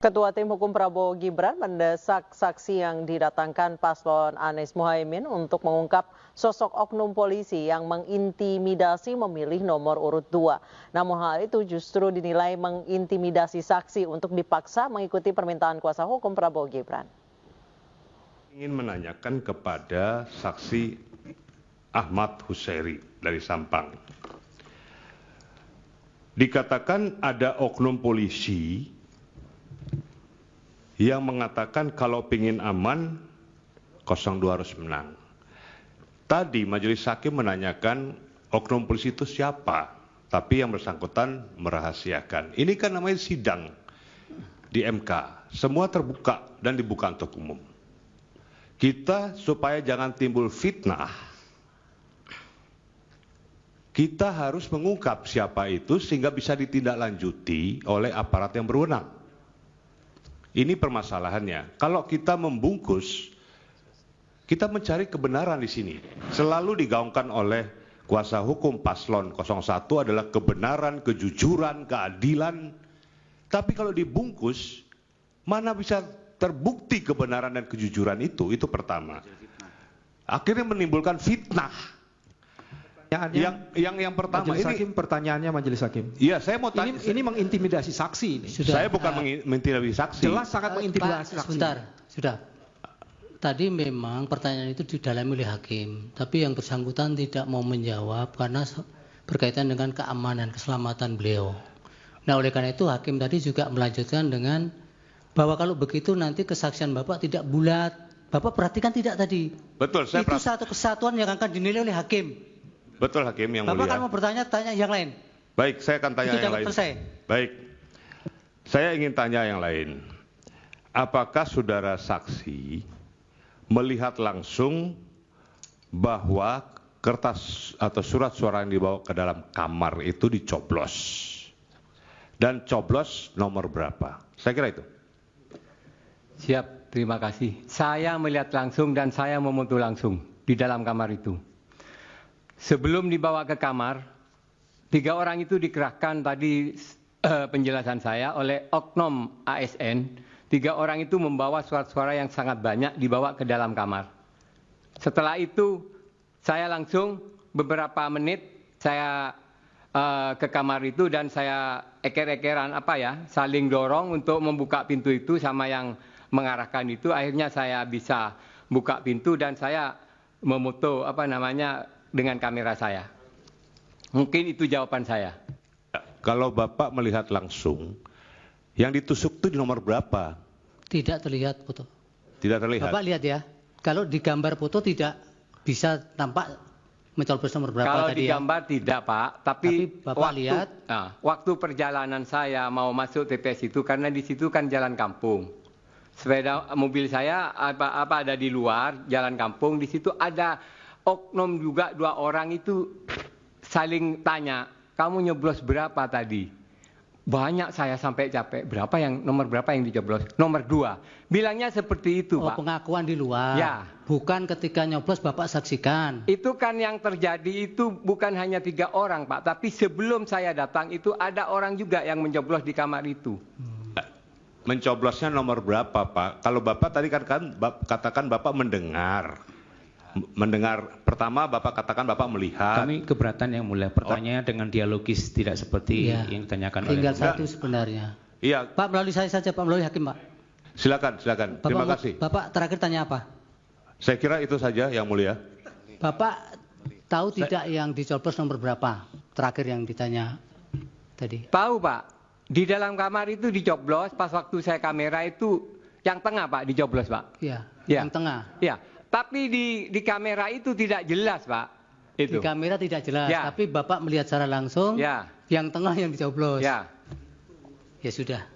Ketua Tim Hukum Prabowo Gibran mendesak saksi yang didatangkan paslon Anies Mohaimin untuk mengungkap sosok oknum polisi yang mengintimidasi memilih nomor urut 2. Namun hal itu justru dinilai mengintimidasi saksi untuk dipaksa mengikuti permintaan kuasa hukum Prabowo Gibran. Ingin menanyakan kepada saksi Ahmad Husseiri dari Sampang. Dikatakan ada oknum polisi yang mengatakan kalau pingin aman 02 harus menang. Tadi majelis hakim menanyakan oknum polisi itu siapa, tapi yang bersangkutan merahasiakan. Ini kan namanya sidang di MK, semua terbuka dan dibuka untuk umum. Kita supaya jangan timbul fitnah, kita harus mengungkap siapa itu sehingga bisa ditindaklanjuti oleh aparat yang berwenang. Ini permasalahannya. Kalau kita membungkus, kita mencari kebenaran di sini. Selalu digaungkan oleh kuasa hukum paslon 01 adalah kebenaran, kejujuran, keadilan. Tapi kalau dibungkus, mana bisa terbukti kebenaran dan kejujuran itu? Itu pertama. Akhirnya menimbulkan fitnah. Yang pertama Majelis ini Hakim, pertanyaannya Majelis Hakim. Iya, saya mau tanya. Ini mengintimidasi saksi. Ini. Saya bukan mengintimidasi saksi. Jelas sangat mengintimidasi saksi. Sebentar, sudah. Tadi memang pertanyaan itu didalami oleh hakim, tapi yang bersangkutan tidak mau menjawab karena berkaitan dengan keamanan, keselamatan beliau. Nah, oleh karena itu hakim tadi juga melanjutkan dengan bahwa kalau begitu nanti kesaksian Bapak tidak bulat. Bapak perhatikan tidak tadi? Betul, saya itu satu kesatuan yang akan dinilai oleh hakim. Betul Hakim yang Bapak mulia. kan mau bertanya yang lain. Baik, saya akan tanya itu yang lain. Selesai. Baik, saya ingin tanya yang lain. Apakah saudara saksi melihat langsung bahwa kertas atau surat suara yang dibawa ke dalam kamar itu dicoblos? Dan coblos nomor berapa? Saya kira itu. Siap, terima kasih. Saya melihat langsung dan saya memotong langsung di dalam kamar itu. Sebelum dibawa ke kamar, 3 orang itu dikerahkan tadi penjelasan saya oleh oknum ASN. 3 orang itu membawa surat-suara yang sangat banyak dibawa ke dalam kamar. Setelah itu saya langsung beberapa menit saya ke kamar itu dan saya eker-ekeran saling dorong untuk membuka pintu itu sama yang mengarahkan itu. Akhirnya saya bisa buka pintu dan saya memoto dengan kamera saya. Mungkin itu jawaban saya. Kalau Bapak melihat langsung, yang ditusuk itu di nomor berapa? Tidak terlihat foto. Tidak terlihat. Bapak lihat ya, kalau di gambar foto tidak bisa tampak mencoblos nomor berapa kalau tadi. Kalau di gambar tidak Pak, tapi Bapak lihat. Waktu perjalanan saya mau masuk TPS itu karena di situ kan jalan kampung. Sepeda mobil saya ada di luar jalan kampung, di situ ada oknum juga 2 orang itu saling tanya, kamu nyoblos berapa tadi? Banyak saya sampai capek. Nomor berapa yang dicoblos? Nomor 2. Bilangnya seperti itu, Pak. Pengakuan di luar. Ya. Bukan ketika nyoblos Bapak saksikan. Itu kan yang terjadi itu bukan hanya 3 orang, Pak. Tapi sebelum saya datang itu ada orang juga yang mencoblos di kamar itu. Mencoblosnya nomor berapa, Pak? Kalau Bapak tadi katakan Bapak mendengar. Pertama Bapak katakan Bapak melihat. Kami keberatan yang mulia, pertanyaannya dengan dialogis, tidak seperti yang ditanyakan oleh. Tinggal satu sebenarnya. Iya. Pak, melalui saya saja Pak, melalui hakim Pak. Silakan. Terima kasih. Bapak terakhir tanya apa? Saya kira itu saja yang mulia. Bapak tahu tidak yang dicoblos nomor berapa? Terakhir yang ditanya tadi. Tahu Pak, di dalam kamar itu dicoblos, pas waktu saya kamera itu yang tengah Pak dicoblos Pak. Iya, ya. Yang tengah. Iya. Tapi di kamera itu tidak jelas, Pak. Itu. Di kamera tidak jelas, ya. Tapi Bapak melihat secara langsung, ya. Yang tengah yang dicoblos. Ya. Ya sudah.